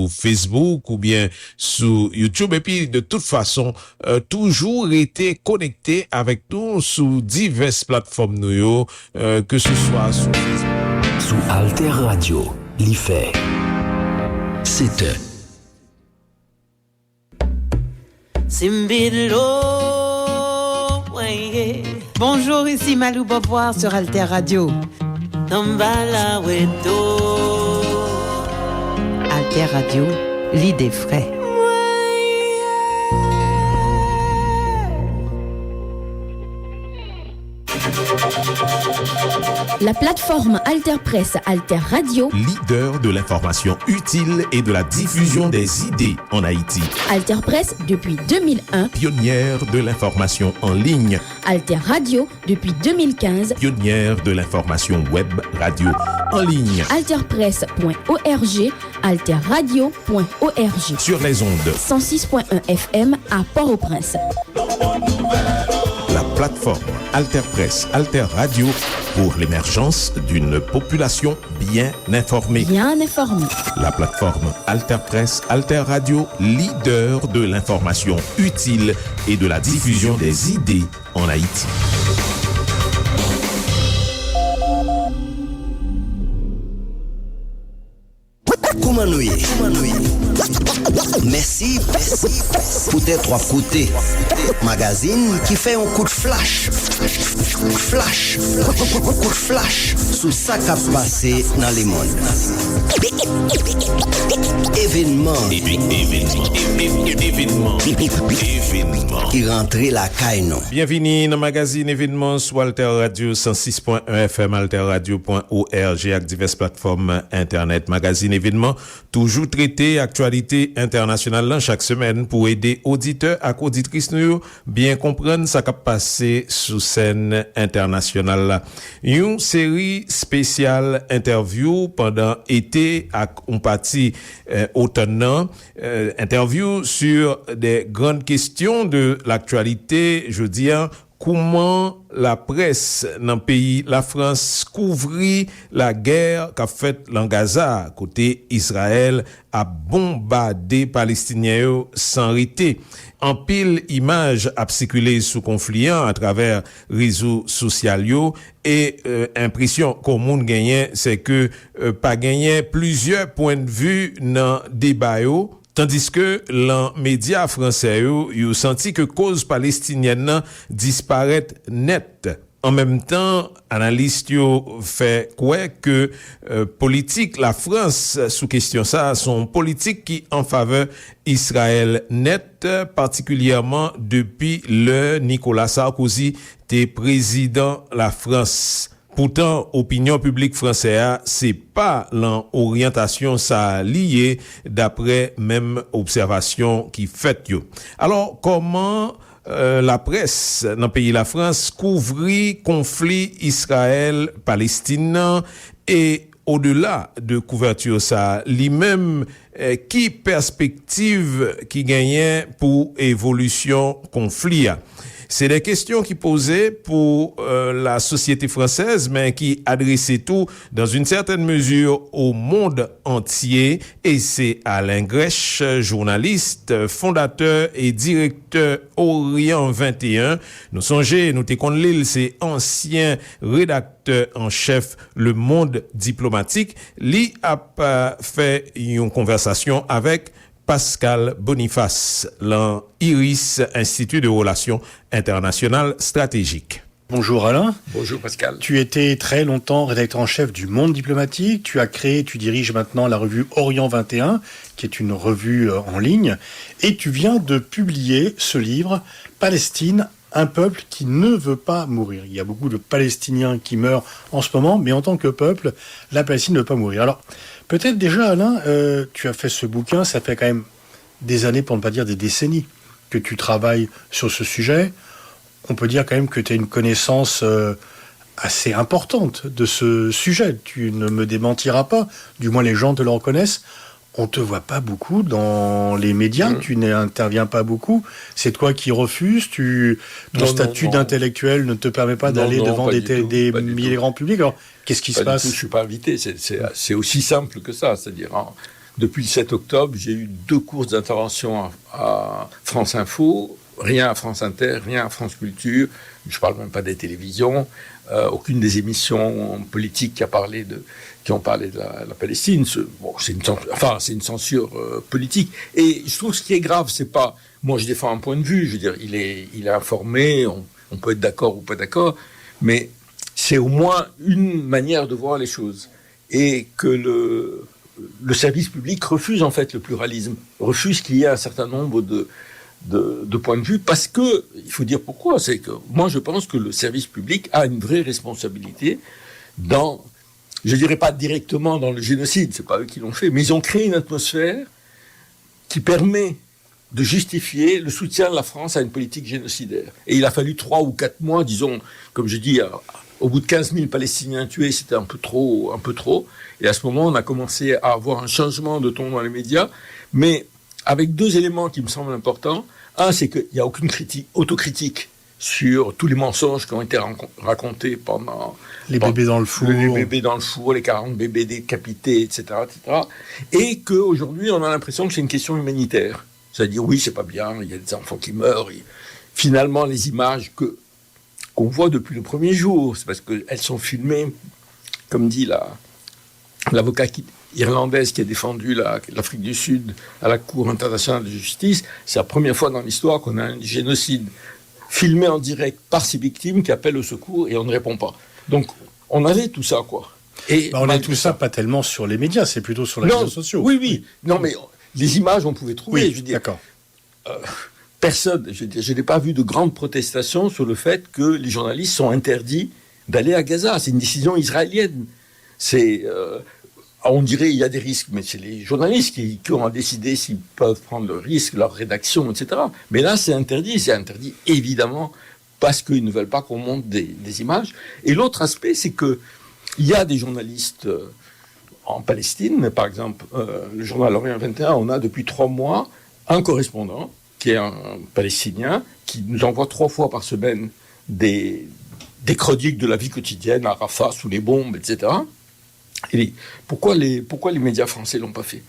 sur Facebook ou bien sur YouTube. Et puis, de toute façon, toujours rester connecté avec nous sur diverses plateformes nous, que ce soit sur Facebook. Sous Alter Radio, l'IFE. C'était Bonjour, ici Malou Boboir sur Alter Radio. Alter Radio, l'idée frais. La plateforme Alter Press, Alter Radio, leader de l'information utile et de la diffusion des idées en Haïti. Alter Press depuis 2001, pionnière de l'information en ligne. Alter Radio depuis 2015, pionnière de l'information web radio en ligne. Alterpress.org, alterradio.org. Sur les ondes 106.1 FM à Port-au-Prince. La plateforme Alter Press, Alter Radio pour l'émergence d'une population bien informée. Bien informée. La plateforme Alter Press, Alter Radio, leader de l'information utile et de la diffusion des idées en Haïti. Koumanouye. Merci pour tes trois côtés. Magazine qui fait un coup de flash. Coup de flash sous ça qui a passé dans le monde. Événement qui rentrait la caille. Bienvenue dans le magazine événement sur Alter Radio 106.1 FM, alterradio.org avec diverses plateformes internet. Magazine événement toujours traité actualité internationale chaque semaine pour aider auditeurs et auditrices nous bien comprendre ce qui a passé sous scène internationale. Une série spéciale interview pendant été avec une partie automne, interview sur des grandes questions de l'actualité, je dis comment la presse dans le pays, la France, couvrit la guerre qu'a faite en Gaza, côté Israël, a bombardé Palestiniens sans arrêter. En pile image a circulé sous conflit à travers réseaux sociaux et impression qu'on monde gagnait, c'est que pas gagné plusieurs points de vue dans débat. Tandis que les médias français ont senti que cause palestinienne disparaît net. En même temps, analystes fait quoi que politique la France sous question ça sont politiques qui en faveur Israël net, particulièrement depuis le Nicolas Sarkozy était président la France. Pourtant, opinion publique française, c'est pas l'orientation ça lié d'après même observation qui fait yo. Alors, comment la presse dans le pays la France couvrit conflit Israël-Palestine et au-delà de couverture ça, lui-même qui perspective qui gagnait pour évolution conflit. C'est des questions qui posaient pour la société française, mais qui adressaient tout, dans une certaine mesure, au monde entier. Et c'est Alain Grèche, journaliste, fondateur et directeur Orient 21. Nous songez, nous t'éconnons l'île, c'est ancien rédacteur en chef Le Monde diplomatique. Lui a fait une conversation avec Pascal Boniface, l'IRIS, Institut de Relations Internationales Stratégiques. Bonjour Alain. Bonjour Pascal. Tu étais très longtemps rédacteur en chef du Monde diplomatique. Tu as créé, tu diriges maintenant la revue Orient 21, qui est une revue en ligne. Et tu viens de publier ce livre, Palestine, un peuple qui ne veut pas mourir. Il y a beaucoup de Palestiniens qui meurent en ce moment, mais en tant que peuple, la Palestine ne veut pas mourir. Alors, peut-être déjà, Alain, tu as fait ce bouquin, ça fait quand même des années, pour ne pas dire des décennies, que tu travailles sur ce sujet. On peut dire quand même que tu as une connaissance assez importante de ce sujet. Tu ne me démentiras pas, du moins les gens te le reconnaissent. On te voit pas beaucoup dans les médias, tu n'interviens pas beaucoup. C'est toi qui refuses, ton statut d'intellectuel ne te permet pas d'aller devant des milliers de grands publics. Alors, qu'est-ce qui se passe ? Je suis pas invité, c'est aussi simple que ça. C'est-à-dire, depuis le 7 octobre, j'ai eu 2 courses d'intervention à France Info, rien à France Inter, rien à France Culture, je ne parle même pas des télévisions, aucune des émissions politiques qui ont parlé de la Palestine. C'est une censure politique. Et je trouve que ce qui est grave, c'est pas... Moi, je défends un point de vue, je veux dire, il est informé, on peut être d'accord ou pas d'accord, mais c'est au moins une manière de voir les choses. Et que le service public refuse en fait le pluralisme, refuse qu'il y ait un certain nombre de points de vue, parce que, il faut dire pourquoi, c'est que moi je pense que le service public a une vraie responsabilité dans, je dirais pas directement dans le génocide, c'est pas eux qui l'ont fait, mais ils ont créé une atmosphère qui permet de justifier le soutien de la France à une politique génocidaire. Et il a fallu 3 ou 4 mois, disons, comme je dis, au bout de 15 000 Palestiniens tués, c'était un peu trop. Et à ce moment, on a commencé à avoir un changement de ton dans les médias, mais avec 2 éléments qui me semblent importants. Un, c'est qu'il n'y a aucune autocritique sur tous les mensonges qui ont été racontés pendant... Les bébés dans le four. Les bébés dans le four, les 40 bébés décapités, etc., etc. Et qu'aujourd'hui, on a l'impression que c'est une question humanitaire. C'est-à-dire, oui, c'est pas bien, il y a des enfants qui meurent. Finalement, les images qu'on voit depuis le premier jour, c'est parce qu'elles sont filmées, comme dit l'avocat irlandaise qui a défendu l'Afrique du Sud à la Cour internationale de justice. C'est la première fois dans l'histoire qu'on a un génocide filmé en direct par ses victimes qui appellent au secours et on ne répond pas. Donc, on avait tout ça, quoi. Et on a tout ça pas tellement sur les médias, c'est plutôt sur les réseaux sociaux. Oui. Non, mais les images, on pouvait trouver. Oui, je veux dire, d'accord. Personne, je n'ai pas vu de grandes protestations sur le fait que les journalistes sont interdits d'aller à Gaza. C'est une décision israélienne. On dirait qu'il y a des risques, mais c'est les journalistes qui ont à décider s'ils peuvent prendre le risque, leur rédaction, etc. Mais là, c'est interdit. C'est interdit, évidemment, parce qu'ils ne veulent pas qu'on monte des images. Et l'autre aspect, c'est qu'il y a des journalistes en Palestine. Par exemple, le journal Orient 21, on a depuis 3 mois un correspondant qui est un Palestinien, qui nous envoie 3 fois par semaine des chroniques de la vie quotidienne à Rafah, sous les bombes, etc. Et pourquoi les médias français l'ont pas fait ?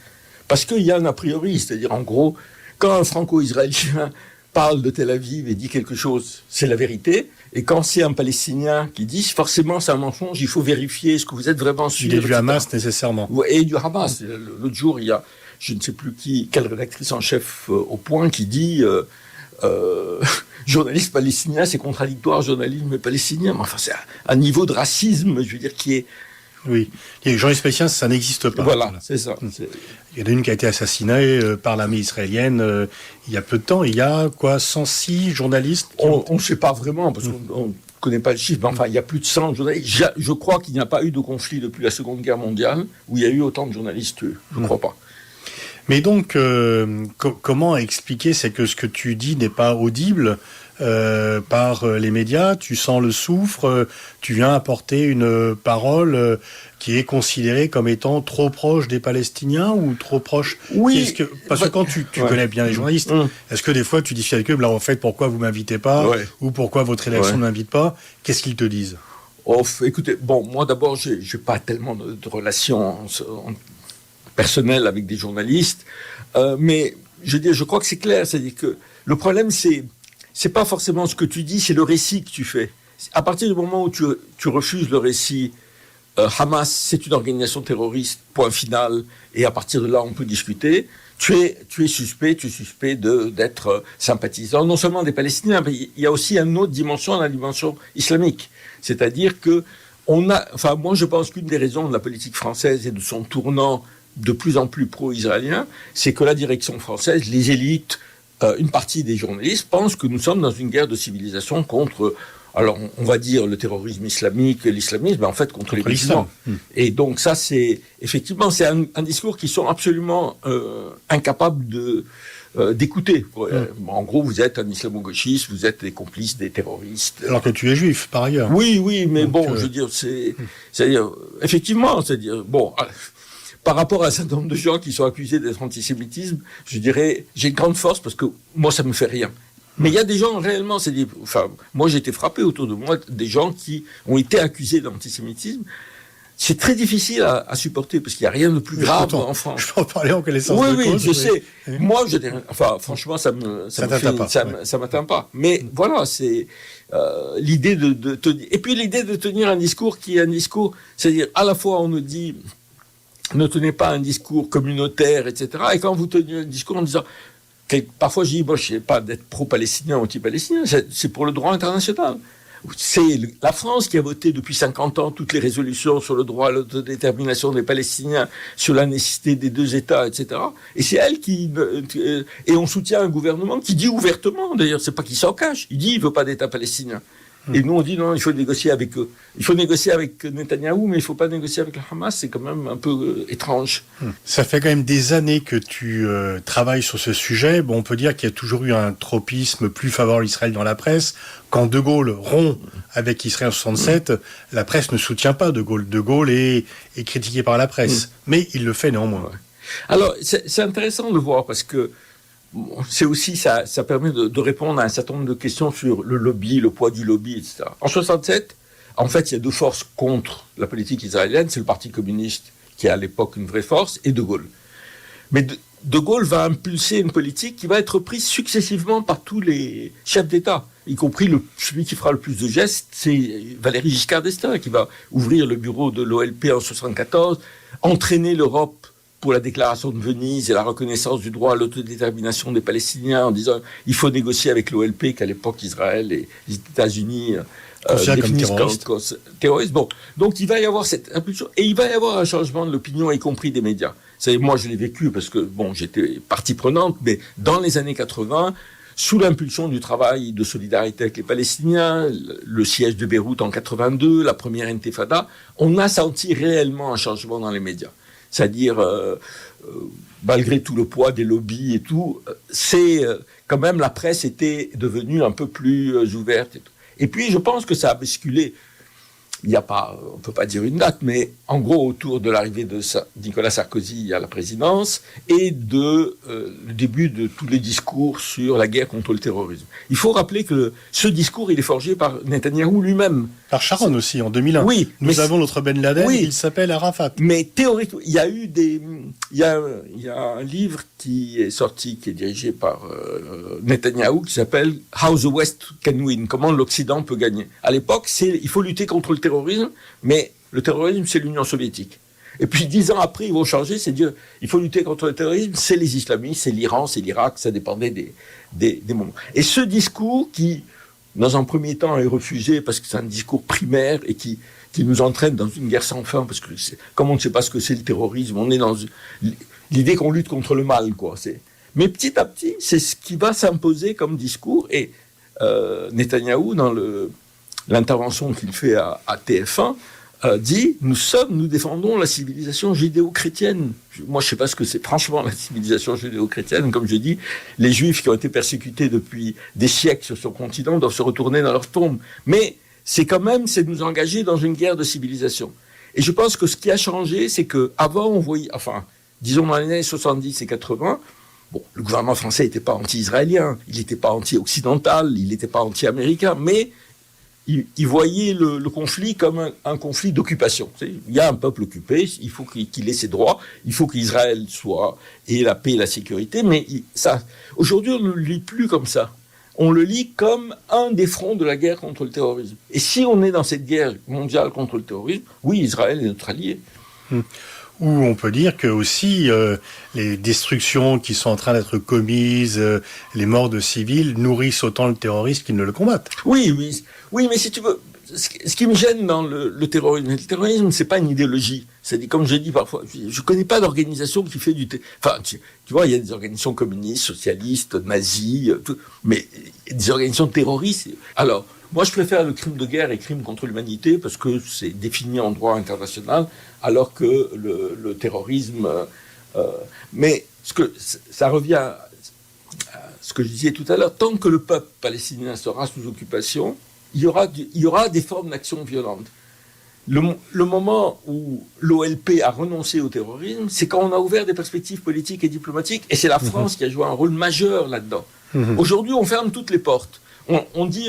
Parce qu'il y a un a priori, c'est-à-dire en gros, quand un franco-israélien parle de Tel Aviv et dit quelque chose, c'est la vérité, et quand c'est un Palestinien qui dit, forcément c'est un mensonge, il faut vérifier, est-ce que vous êtes vraiment sûr ? Il est du Hamas nécessairement. Et du Hamas. L'autre jour, il y a, je ne sais plus quelle rédactrice en chef au Point qui dit journaliste palestinien, c'est contradictoire, journalisme et palestinien. Mais enfin, c'est un niveau de racisme, je veux dire, qui est... Oui, les journalistes palestiniens, ça n'existe pas. Voilà. C'est ça. Il y en a une qui a été assassinée par l'armée israélienne il y a peu de temps. Il y a 106 journalistes On ne sait pas vraiment, parce qu'on ne connaît pas le chiffre, mais enfin, il y a plus de 100 journalistes. Je crois qu'il n'y a pas eu de conflit depuis la Seconde Guerre mondiale où il y a eu autant de journalistes tués. Je ne crois pas. Mais donc, comment expliquer, c'est que ce que tu dis n'est pas audible par les médias, tu sens le soufre, tu viens apporter une parole qui est considérée comme étant trop proche des Palestiniens ou trop proche... Oui. Parce que quand tu connais bien les journalistes, est-ce que des fois tu dis avec eux, là en fait, pourquoi vous m'invitez pas, ou pourquoi votre rédaction ne m'invite pas ? Qu'est-ce qu'ils te disent ? Écoutez, moi d'abord, j'ai pas tellement de relations personnelles avec des journalistes, mais je crois que c'est clair, c'est-à-dire que le problème c'est pas forcément ce que tu dis, c'est le récit que tu fais. À partir du moment où tu refuses le récit, Hamas, c'est une organisation terroriste, point final, et à partir de là, on peut discuter. Tu es suspect d'être sympathisant, non seulement des Palestiniens, mais il y a aussi une autre dimension, la dimension islamique. C'est-à-dire que moi, je pense qu'une des raisons de la politique française et de son tournant de plus en plus pro-israélien, c'est que la direction française, les élites, une partie des journalistes pensent que nous sommes dans une guerre de civilisation contre, alors on va dire le terrorisme islamique, l'islamisme, mais en fait contre les musulmans. Et donc ça, c'est un discours qu'ils sont absolument incapables d'écouter. En gros, vous êtes un islamo-gauchiste, vous êtes des complices des terroristes. Alors que tu es juif, par ailleurs. Oui, mais donc, je veux dire, c'est-à-dire, effectivement, par rapport à un certain nombre de gens qui sont accusés d'être antisémitisme, je dirais, j'ai une grande force parce que moi, ça me fait rien. Mais il y a des gens réellement, moi j'ai été frappé autour de moi, des gens qui ont été accusés d'antisémitisme. c'est très difficile à supporter parce qu'il n'y a rien de plus grave en France. Je peux en parler en connaissance de cause. Oui, je sais. Moi, franchement, ça m'atteint pas. Mais voilà, c'est l'idée de tenir. Et puis l'idée de tenir un discours qui est un discours, c'est-à-dire à la fois on nous dit ne tenez pas un discours communautaire, etc. Et quand vous tenez un discours en disant parfois je dis moi je sais pas d'être pro-palestinien ou anti-palestinien, c'est pour le droit international. C'est la France qui a voté depuis 50 ans toutes les résolutions sur le droit à l'autodétermination des Palestiniens, sur la nécessité des 2 États, etc. Et c'est elle et on soutient un gouvernement qui dit ouvertement, d'ailleurs, c'est pas qu'il s'en cache, il dit il veut pas d'État palestinien. Et nous on dit non, il faut négocier avec eux. Il faut négocier avec Netanyahou, mais il faut pas négocier avec le Hamas, c'est quand même un peu étrange. Ça fait quand même des années que tu travailles sur ce sujet. Bon, on peut dire qu'il y a toujours eu un tropisme plus favorable à Israël dans la presse. Quand De Gaulle rompt avec Israël en 67, la presse ne soutient pas De Gaulle. De Gaulle est critiqué par la presse, mais il le fait néanmoins. Ouais. Alors, c'est intéressant de voir parce que c'est aussi ça permet de répondre à un certain nombre de questions sur le lobby, le poids du lobby, etc. En 67, en fait, il y a 2 forces contre la politique israélienne. C'est le Parti communiste, qui est à l'époque une vraie force, et De Gaulle. Mais De Gaulle va impulser une politique qui va être prise successivement par tous les chefs d'État, y compris celui qui fera le plus de gestes, c'est Valéry Giscard d'Estaing, qui va ouvrir le bureau de l'OLP en 74, entraîner l'Europe pour la déclaration de Venise et la reconnaissance du droit à l'autodétermination des Palestiniens en disant il faut négocier avec l'OLP qu'à l'époque Israël et les États-Unis définissent comme terroriste. Bon, donc il va y avoir cette impulsion et il va y avoir un changement de l'opinion, y compris des médias. Moi je l'ai vécu parce que j'étais partie prenante, mais dans les années 80, sous l'impulsion du travail de solidarité avec les Palestiniens, le siège de Beyrouth en 82, la première intifada, on a senti réellement un changement dans les médias. C'est-à-dire, malgré tout le poids des lobbies et tout, quand même la presse était devenue un peu plus ouverte. Et puis, je pense que ça a basculé. On ne peut pas dire une date, mais en gros, autour de l'arrivée de Nicolas Sarkozy à la présidence et le début de tous les discours sur la guerre contre le terrorisme. Il faut rappeler que ce discours, il est forgé par Netanyahou lui-même. Par Sharon aussi, en 2001. Oui. Nous avons notre Ben Laden, il s'appelle Arafat. Mais théoriquement, il y a un livre qui est sorti, qui est dirigé par Netanyahou, qui s'appelle « How the West Can Win », comment l'Occident peut gagner. À l'époque, il faut lutter contre le terrorisme, mais le terrorisme, c'est l'Union soviétique. Et puis 10 ans après, ils vont changer, c'est dire il faut lutter contre le terrorisme, c'est les islamistes, c'est l'Iran, c'est l'Irak, ça dépendait des moments. Et ce discours qui, dans un premier temps, est refusé parce que c'est un discours primaire et qui nous entraîne dans une guerre sans fin, parce que comme on ne sait pas ce que c'est le terrorisme, on est dans l'idée qu'on lutte contre le mal, quoi. Mais petit à petit, c'est ce qui va s'imposer comme discours. Et Netanyahou, dans l'intervention qu'il fait à TF1, dit nous défendons la civilisation judéo-chrétienne. Moi, je ne sais pas ce que c'est franchement la civilisation judéo-chrétienne. Comme je dis, les Juifs qui ont été persécutés depuis des siècles sur ce continent doivent se retourner dans leur tombe. Mais c'est de nous engager dans une guerre de civilisation. Et je pense que ce qui a changé, c'est qu'avant, on voyait, disons dans les années 70 et 80, le gouvernement français n'était pas anti-israélien, il n'était pas anti-occidental, il n'était pas anti-américain, mais il voyait le conflit comme un conflit d'occupation. Il y a un peuple occupé, il faut qu'il ait ses droits, il faut qu'Israël ait la paix et la sécurité, mais aujourd'hui on ne le lit plus comme ça. On le lit comme un des fronts de la guerre contre le terrorisme. Et si on est dans cette guerre mondiale contre le terrorisme, oui, Israël est notre allié. Ou on peut dire que aussi les destructions qui sont en train d'être commises, les morts de civils nourrissent autant le terrorisme qu'ils ne le combattent. Oui, mais si tu veux, ce qui me gêne dans le terrorisme, c'est pas une idéologie. C'est-à-dire, comme je dis parfois, je connais pas d'organisation qui fait du tu vois, il y a des organisations communistes, socialistes, nazis, mais des organisations terroristes. Alors, moi, je préfère le crime de guerre et crime contre l'humanité parce que c'est défini en droit international, alors que le terrorisme. Mais ça revient à ce que je disais tout à l'heure. Tant que le peuple palestinien sera sous occupation, il y aura des formes d'action violente. Le moment où l'OLP a renoncé au terrorisme, c'est quand on a ouvert des perspectives politiques et diplomatiques, et c'est la France qui a joué un rôle majeur là-dedans. Aujourd'hui, on ferme toutes les portes. On dit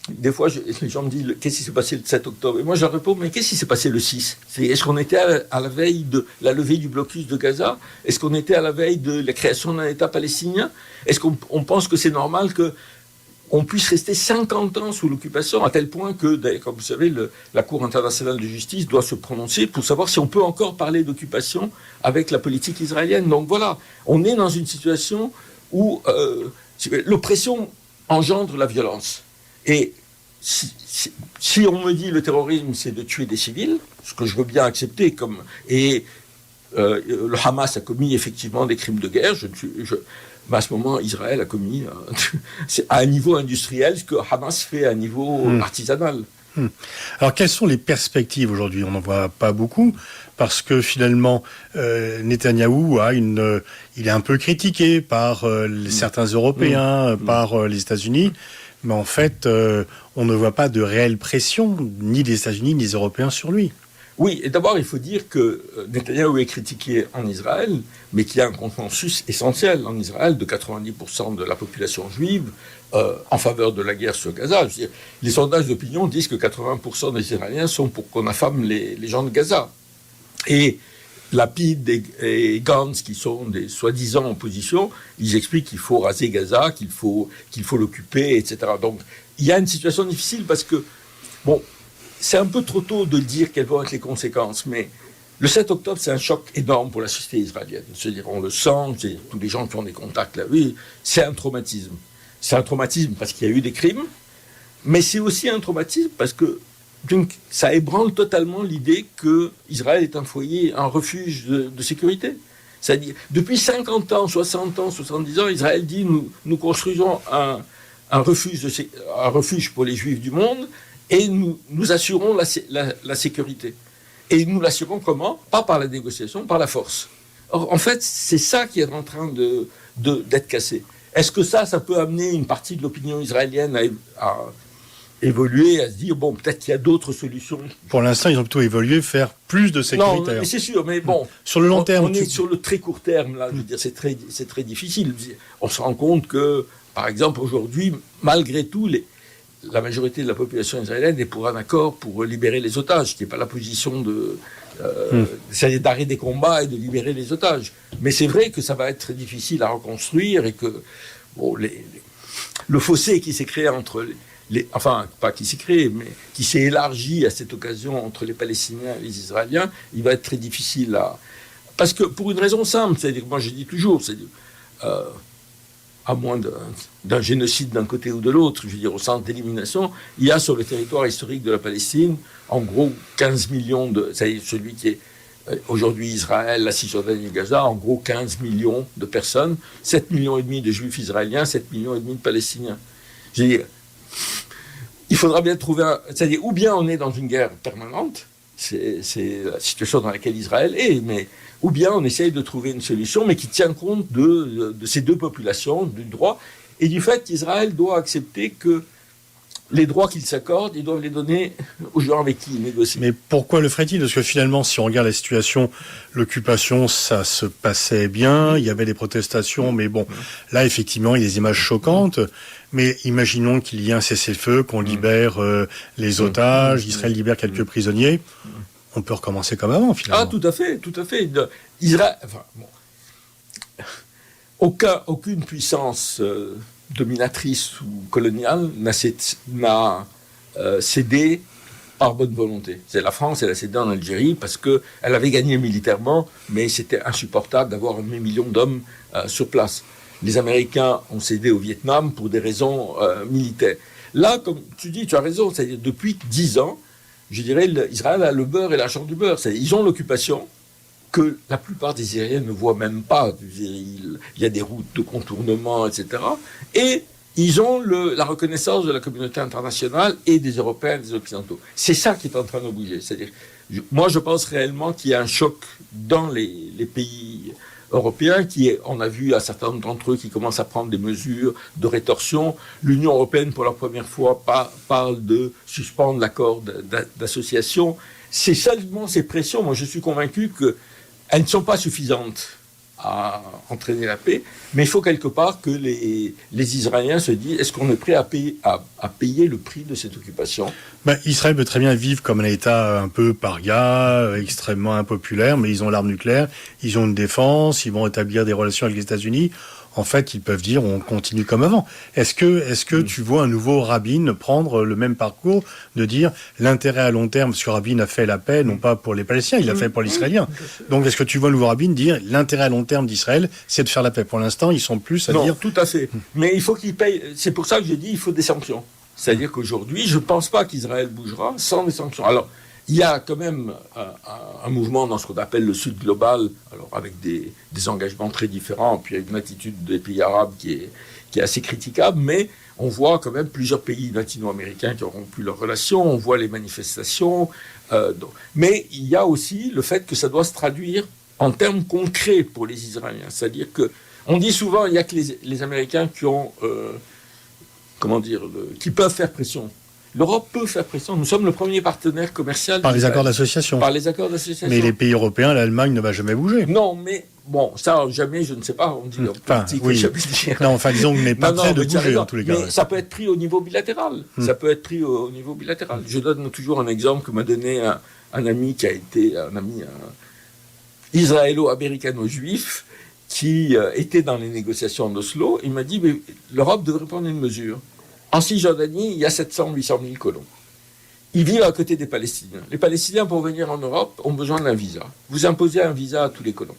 des fois, les gens me disent qu'est-ce qui s'est passé le 7 octobre? Et moi, je leur réponds, mais qu'est-ce qui s'est passé le 6? Est-ce qu'on était à la veille de la levée du blocus de Gaza? Est-ce qu'on était à la veille de la création d'un État palestinien? Est-ce qu'on pense que c'est normal qu'on puisse rester 50 ans sous l'occupation, à tel point que, comme vous savez, la Cour internationale de justice doit se prononcer pour savoir si on peut encore parler d'occupation avec la politique israélienne. Donc voilà, on est dans une situation où l'oppression engendre la violence. Et si on me dit le terrorisme, c'est de tuer des civils, ce que je veux bien accepter, le Hamas a commis effectivement des crimes de guerre, mais à ce moment, Israël a commis à un niveau industriel ce que Hamas fait à un niveau artisanal. Alors, quelles sont les perspectives aujourd'hui? On n'en voit pas beaucoup, parce que finalement, Netanyahou il est un peu critiqué par certains Européens, par les États-Unis, mais en fait, on ne voit pas de réelle pression, ni des États-Unis, ni des Européens sur lui. Oui, et d'abord, il faut dire que Netanyahou est critiqué en Israël, mais qu'il y a un consensus essentiel en Israël de 90% de la population juive en faveur de la guerre sur Gaza. Je veux dire, les sondages d'opinion disent que 80% des Israéliens sont pour qu'on affame les gens de Gaza. Et Lapid et Gantz, qui sont des soi-disant opposition, ils expliquent qu'il faut raser Gaza, qu'il faut l'occuper, etc. Donc, il y a une situation difficile parce que, bon, c'est un peu trop tôt de dire quelles vont être les conséquences, mais le 7 octobre, c'est un choc énorme pour la société israélienne. C'est-à-dire, on le sent, tous les gens qui ont des contacts là, oui, c'est un traumatisme. C'est un traumatisme parce qu'il y a eu des crimes, mais c'est aussi un traumatisme parce que donc, ça ébranle totalement l'idée qu'Israël est un foyer, un refuge de sécurité. C'est-à-dire, depuis 50 ans, 60 ans, 70 ans, Israël dit nous construisons un refuge pour les Juifs du monde et nous assurons la sécurité. Et nous l'assurons comment? Pas par la négociation, par la force. Or, en fait, c'est ça qui est en train d'être cassé. Est-ce que ça peut amener une partie de l'opinion israélienne à évoluer, à se dire, bon, peut-être qu'il y a d'autres solutions? Pour l'instant, ils ont plutôt évolué, faire plus de sécurité. Non, mais c'est sûr, mais bon. Sur le long terme. On est sur le très court terme, là, je veux dire, c'est très difficile. On se rend compte que, par exemple, aujourd'hui, malgré tout, la majorité de la population israélienne est pour un accord pour libérer les otages, qui n'est pas la position c'est d'arrêter des combats et de libérer les otages. Mais c'est vrai que ça va être très difficile à reconstruire et que le fossé qui s'est créé entre enfin, pas qui s'est créé, mais qui s'est élargi à cette occasion entre les Palestiniens et les Israéliens, il va être très difficile parce que, pour une raison simple, c'est-à-dire, moi je dis toujours, c'est-à-dire, à moins d'un génocide d'un côté ou de l'autre, je veux dire, au centre d'élimination, il y a sur le territoire historique de la Palestine, en gros, 15 millions c'est-à-dire celui qui est aujourd'hui Israël, la Cisjordanie et Gaza, en gros 15 millions de personnes, 7 millions et demi de Juifs israéliens, 7 millions et demi de Palestiniens. Je veux dire, il faudra bien trouver c'est-à-dire, ou bien on est dans une guerre permanente, c'est la situation dans laquelle Israël est, mais ou bien on essaye de trouver une solution, mais qui tient compte de ces deux populations, du droit, et du fait qu'Israël doit accepter que les droits qu'il s'accorde, ils doivent les donner aux gens avec qui il négocie. Mais pourquoi le ferait-il? Parce que finalement, si on regarde la situation, l'occupation, ça se passait bien, il y avait des protestations, mais bon, là, effectivement, il y a des images choquantes. Mais imaginons qu'il y ait un cessez-le-feu, qu'on libère les otages, Israël libère quelques prisonniers. On peut recommencer comme avant, finalement. Ah, tout à fait, tout à fait. Israël, enfin, bon, aucune puissance dominatrice ou coloniale n'a cédé par bonne volonté. C'est la France, elle a cédé en Algérie parce qu'elle avait gagné militairement, mais c'était insupportable d'avoir 1 million d'hommes sur place. Les Américains ont cédé au Vietnam pour des raisons militaires. Là, comme tu dis, tu as raison, c'est-à-dire depuis 10 ans, je dirais, Israël a le beurre et l'argent du beurre. C'est-à-dire, ils ont l'occupation que la plupart des Israéliens ne voient même pas. Il y a des routes de contournement, etc. Et ils ont la reconnaissance de la communauté internationale et des Européens et des Occidentaux. C'est ça qui est en train de bouger. C'est-à-dire, moi, je pense réellement qu'il y a un choc dans les pays européens on a vu un certain nombre d'entre eux qui commencent à prendre des mesures de rétorsion. L'Union européenne, pour la première fois, parle de suspendre l'accord d'association. C'est seulement ces pressions, moi je suis convaincu qu'elles ne sont pas suffisantes à entraîner la paix, mais il faut quelque part que les Israéliens se disent, est-ce qu'on est prêt à payer le prix de cette occupation ? Israël peut très bien vivre comme un État un peu paria, extrêmement impopulaire, mais ils ont l'arme nucléaire, ils ont une défense, ils vont établir des relations avec les États-Unis. En fait, ils peuvent dire on continue comme avant. Est-ce que tu vois un nouveau Rabin prendre le même parcours, de dire l'intérêt à long terme, parce que Rabin a fait la paix, non pas pour les Palestiniens, il l'a fait pour les Israéliens. Donc, est-ce que tu vois un nouveau Rabin dire l'intérêt à long terme d'Israël, c'est de faire la paix ? Pour l'instant, ils sont plus à dire... Non, tout à fait. Mais il faut qu'ils payent. C'est pour ça que j'ai dit il faut des sanctions. C'est-à-dire qu'aujourd'hui, je ne pense pas qu'Israël bougera sans des sanctions. Alors, il y a quand même un mouvement dans ce qu'on appelle le Sud global, alors avec des engagements très différents, puis il y a une attitude des pays arabes qui est assez critiquable, mais on voit quand même plusieurs pays latino-américains qui ont rompu leurs relations, on voit les manifestations, mais il y a aussi le fait que ça doit se traduire en termes concrets pour les Israéliens. C'est-à-dire qu'on dit souvent il n'y a que les Américains qui ont, qui peuvent faire pression. L'Europe peut faire pression. Nous sommes le premier partenaire commercial. Par les accords d'association. Par les accords d'association. Mais les pays européens, l'Allemagne ne va jamais bouger. Non, mais bon, ça, jamais, je ne sais pas. On dit politique, oui. jamais dire. Non, disons qu'on n'est pas prêt de bouger, en tous les cas. Mais ça peut être pris au niveau bilatéral. Ça peut être pris au niveau bilatéral. Je donne toujours un exemple que m'a donné un ami qui a été un ami israélo-américano-juif qui était dans les négociations d'Oslo. Il m'a dit, mais l'Europe devrait prendre une mesure. En Cisjordanie, il y a 700-800 000 colons. Ils vivent à côté des Palestiniens. Les Palestiniens, pour venir en Europe, ont besoin d'un visa. Vous imposez un visa à tous les colons.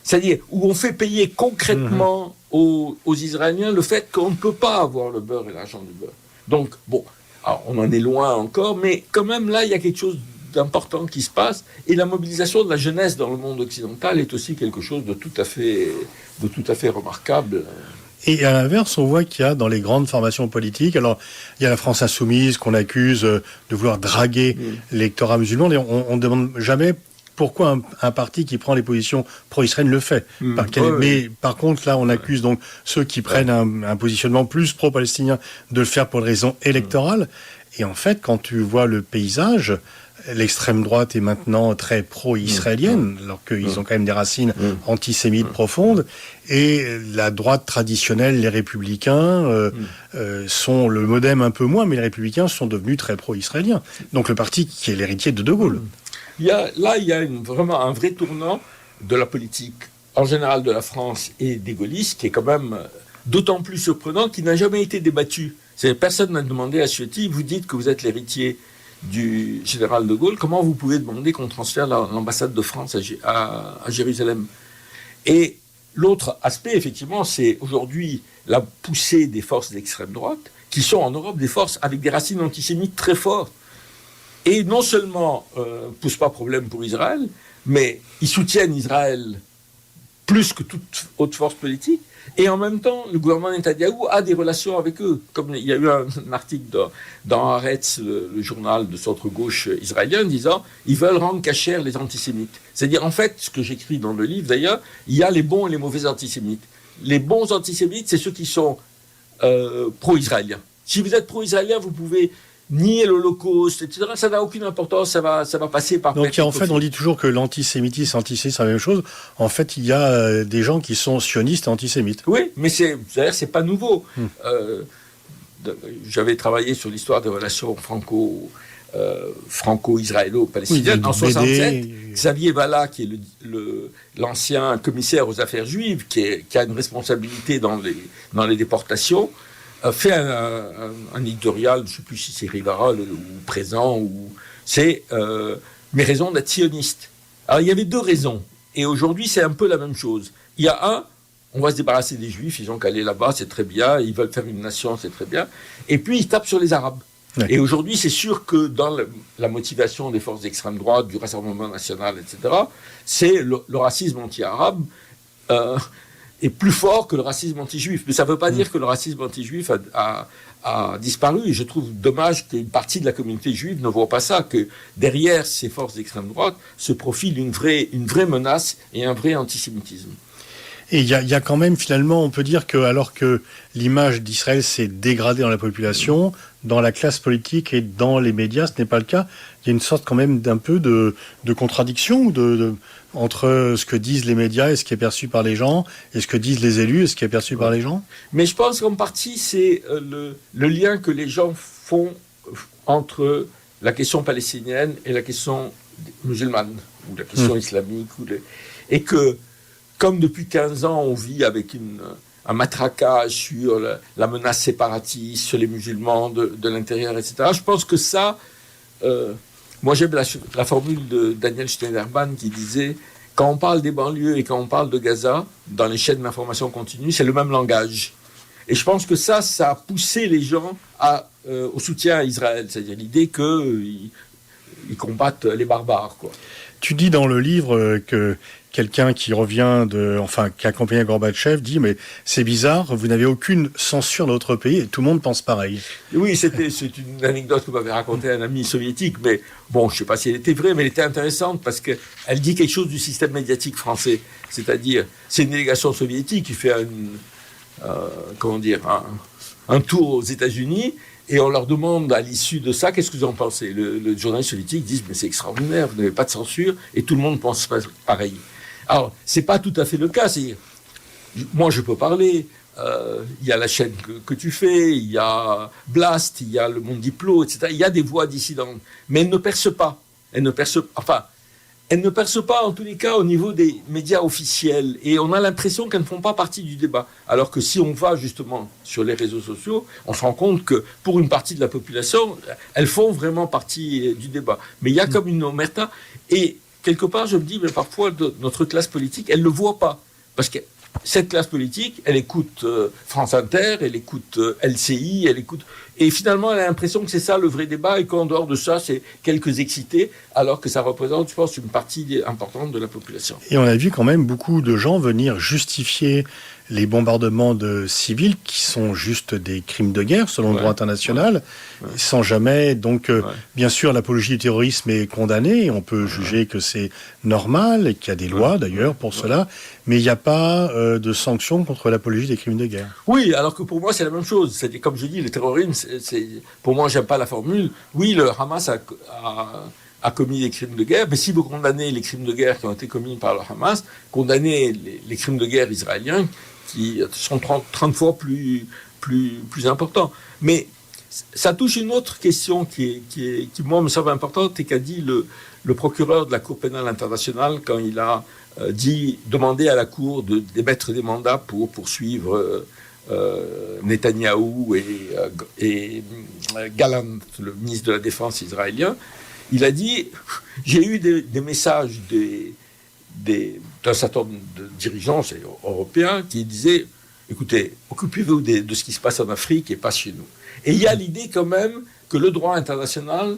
C'est-à-dire où on fait payer concrètement aux Israéliens le fait qu'on ne peut pas avoir le beurre et l'argent du beurre. Donc, bon, alors on en est loin encore, mais quand même là, il y a quelque chose d'important qui se passe. Et la mobilisation de la jeunesse dans le monde occidental est aussi quelque chose de tout à fait remarquable. Et à l'inverse, on voit qu'il y a dans les grandes formations politiques, alors il y a la France insoumise qu'on accuse de vouloir draguer l'électorat musulman, et on ne demande jamais pourquoi un parti qui prend les positions pro-israéliennes le fait. Mais par contre, là, on accuse donc ceux qui prennent un positionnement plus pro-palestinien de le faire pour des raisons électorales. Et en fait, quand tu vois le paysage, l'extrême droite est maintenant très pro-israélienne, alors qu'ils ont quand même des racines antisémites profondes, et la droite traditionnelle, les républicains, sont le MoDem un peu moins, mais les républicains sont devenus très pro-israéliens. Donc le parti qui est l'héritier de De Gaulle. Il y a vraiment un vrai tournant de la politique, en général de la France et des gaullistes, qui est quand même d'autant plus surprenant, qui n'a jamais été débattu. Personne n'a demandé à Ciotti, vous dites que vous êtes l'héritier du général de Gaulle, comment vous pouvez demander qu'on transfère l'ambassade de France à Jérusalem ? Et l'autre aspect, effectivement, c'est aujourd'hui la poussée des forces d'extrême droite, qui sont en Europe des forces avec des racines antisémites très fortes. Et non seulement ne posent pas problème pour Israël, mais ils soutiennent Israël plus que toute autre force politique. Et en même temps, le gouvernement Netanyahou a des relations avec eux. Comme il y a eu un article dans Haaretz, le journal de centre-gauche israélien, disant ils veulent rendre cachère les antisémites. C'est-à-dire, en fait, ce que j'écris dans le livre, d'ailleurs, il y a les bons et les mauvais antisémites. Les bons antisémites, c'est ceux qui sont pro-israéliens. Si vous êtes pro-israélien, vous pouvez nier l'Holocauste, etc. Ça n'a aucune importance, ça va passer par... Donc en fait, on dit toujours que l'antisémitisme et l'antisémitisme, c'est la même chose. En fait, il y a des gens qui sont sionistes et antisémites. Oui, mais c'est pas nouveau. J'avais travaillé sur l'histoire des relations franco-israélo-palestiniennes. En 1967, Xavier Vallat, qui est l'ancien commissaire aux affaires juives, qui a une responsabilité dans les déportations, fait un éditorial, je ne sais plus si c'est Rivarol ou Présent, c'est mes raisons d'être sioniste. Alors il y avait deux raisons, et aujourd'hui c'est un peu la même chose. Il y a on va se débarrasser des Juifs, ils ont qu'à aller là-bas, c'est très bien, ils veulent faire une nation, c'est très bien, et puis ils tapent sur les Arabes. Ouais. Et aujourd'hui c'est sûr que dans la motivation des forces d'extrême droite, du Rassemblement national, etc., c'est le racisme anti-arabe, est plus fort que le racisme anti-juif. Mais ça ne veut pas dire que le racisme anti-juif a disparu. Et je trouve dommage qu'une partie de la communauté juive ne voit pas ça, que derrière ces forces d'extrême droite se profile une vraie menace et un vrai antisémitisme. Et il y a quand même, finalement, on peut dire que alors que l'image d'Israël s'est dégradée dans la population, dans la classe politique et dans les médias, ce n'est pas le cas. Il y a une sorte quand même d'un peu de contradiction entre ce que disent les médias et ce qui est perçu par les gens, et ce que disent les élus et ce qui est perçu par les gens. Mais je pense qu'en partie, c'est le lien que les gens font entre la question palestinienne et la question musulmane, ou la question islamique. Et que, comme depuis 15 ans, on vit avec un matraquage sur la menace séparatiste, sur les musulmans de l'intérieur, etc. Je pense que ça... moi, j'aime la formule de Daniel Schneiderman qui disait « Quand on parle des banlieues et quand on parle de Gaza, dans les chaînes d'information continue, c'est le même langage. » Et je pense que ça a poussé les gens au soutien à Israël, c'est-à-dire l'idée qu'ils combattent les barbares, quoi. Tu dis dans le livre que quelqu'un qui revient qui accompagnait Gorbatchev dit mais c'est bizarre, vous n'avez aucune censure dans notre pays et tout le monde pense pareil. Oui, c'est une anecdote que m'avait racontée un ami soviétique, mais bon, je ne sais pas si elle était vraie, mais elle était intéressante parce qu'elle dit quelque chose du système médiatique français. C'est-à-dire, c'est une délégation soviétique qui fait un tour aux États-Unis. Et on leur demande à l'issue de ça, qu'est-ce que vous en pensez ? Le journaliste soviétique dit, mais c'est extraordinaire, vous n'avez pas de censure, et tout le monde pense pareil. Alors, c'est pas tout à fait le cas. Moi, je peux parler. Il y a la chaîne que tu fais, il y a Blast, il y a Le Monde Diplo, etc. Il y a des voix dissidentes, mais elles ne percent pas. Elles ne percent pas, en tous les cas, au niveau des médias officiels. Et on a l'impression qu'elles ne font pas partie du débat. Alors que si on va justement sur les réseaux sociaux, on se rend compte que pour une partie de la population, elles font vraiment partie du débat. Mais il y a comme une omerta. Et quelque part, je me dis, mais parfois, notre classe politique, elle ne le voit pas. Parce que cette classe politique, elle écoute France Inter, elle écoute LCI, elle écoute... Et finalement, elle a l'impression que c'est ça le vrai débat et qu'en dehors de ça, c'est quelques excités, alors que ça représente, je pense, une partie importante de la population. Et on a vu quand même beaucoup de gens venir justifier les bombardements de civils qui sont juste des crimes de guerre selon le droit international, sans jamais... Donc, bien sûr, l'apologie du terrorisme est condamnée, et on peut juger que c'est normal, et qu'il y a des lois d'ailleurs pour cela, mais il n'y a pas de sanctions contre l'apologie des crimes de guerre. Oui, alors que pour moi, c'est la même chose. C'est-à-dire, comme je dis, le terrorisme, pour moi, j'aime pas la formule. Oui, le Hamas a commis des crimes de guerre, mais si vous condamnez les crimes de guerre qui ont été commis par le Hamas, condamnez les crimes de guerre israéliens qui sont 30 fois plus importants. Mais ça touche une autre question qui moi, me semble importante et qu'a dit le procureur de la Cour pénale internationale quand il a demandé à la Cour d'émettre des mandats pour poursuivre Netanyahou et Gallant, le ministre de la Défense israélien. Il a dit, j'ai eu des messages d'un certain nombre de dirigeants européens qui disaient, écoutez, occupez-vous de ce qui se passe en Afrique et pas chez nous. Et il y a l'idée quand même que le droit international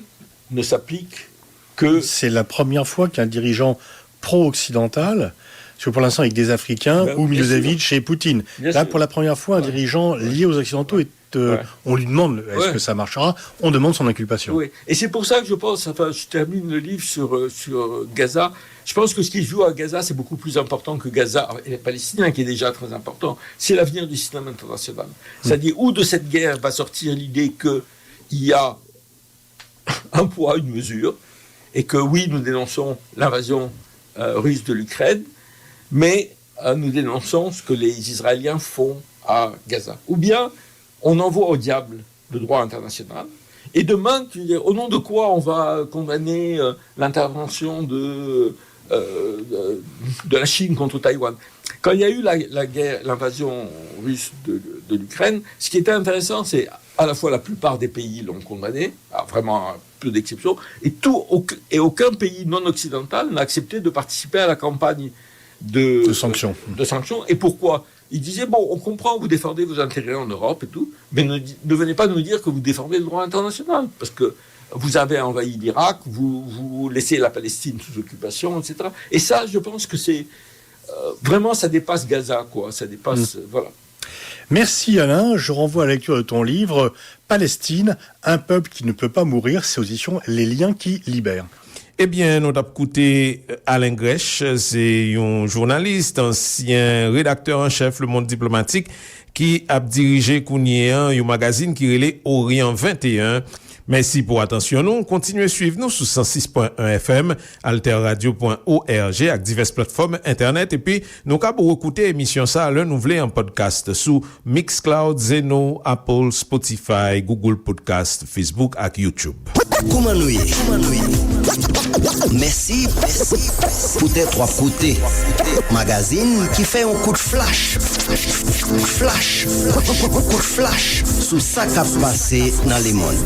ne s'applique que... C'est la première fois qu'un dirigeant pro-occidental, parce que pour l'instant avec des Africains, ou Milosevic et Poutine. Là, pour la première fois, un dirigeant lié aux Occidentaux on lui demande est-ce que ça marchera, on demande son inculpation. Oui. Et c'est pour ça que je pense, je termine le livre sur Gaza, je pense que ce qui se joue à Gaza, c'est beaucoup plus important que Gaza et les Palestiniens, qui est déjà très important. C'est l'avenir du système international. C'est-à-dire, où de cette guerre va sortir l'idée qu'il y a un poids, une mesure, et que oui, nous dénonçons l'invasion russe de l'Ukraine, mais nous dénonçons ce que les Israéliens font à Gaza. Ou bien, on envoie au diable le droit international, et demain, au nom de quoi on va condamner l'intervention de la Chine contre Taïwan. Quand il y a eu l'invasion russe de l'Ukraine, ce qui était intéressant, c'est à la fois la plupart des pays l'ont condamné, vraiment un peu d'exceptions, et aucun pays non occidental n'a accepté de participer à la campagne de sanctions. Et pourquoi ? Ils disaient, bon, on comprend, vous défendez vos intérêts en Europe et tout, mais ne venez pas nous dire que vous défendez le droit international, parce que vous avez envahi l'Irak, vous laissez la Palestine sous occupation, etc. Et ça, je pense que c'est... vraiment, ça dépasse Gaza, quoi. Ça dépasse... voilà. Merci Alain, je renvoie à la lecture de ton livre « Palestine, un peuple qui ne peut pas mourir », c'est aux éditions Les Liens qui libèrent. Eh bien, nous avons écouté Alain Grèche, c'est un journaliste, ancien rédacteur en chef Le Monde Diplomatique, qui a dirigé Kounien, un magazine qui relait Orient 21. Merci pour attention nous. Continuez suivre nous sur 106.1 FM, alterradio.org avec diverses plateformes internet et puis nous pouvons écouter émission ça le nouvelé en podcast sous Mixcloud, Zeno, Apple, Spotify, Google Podcast, Facebook et YouTube. Koumanouye. Merci pour tes trois côtés. Magazine qui fait un coup de flash. Coup de flash sous ça qui a passé dans le monde.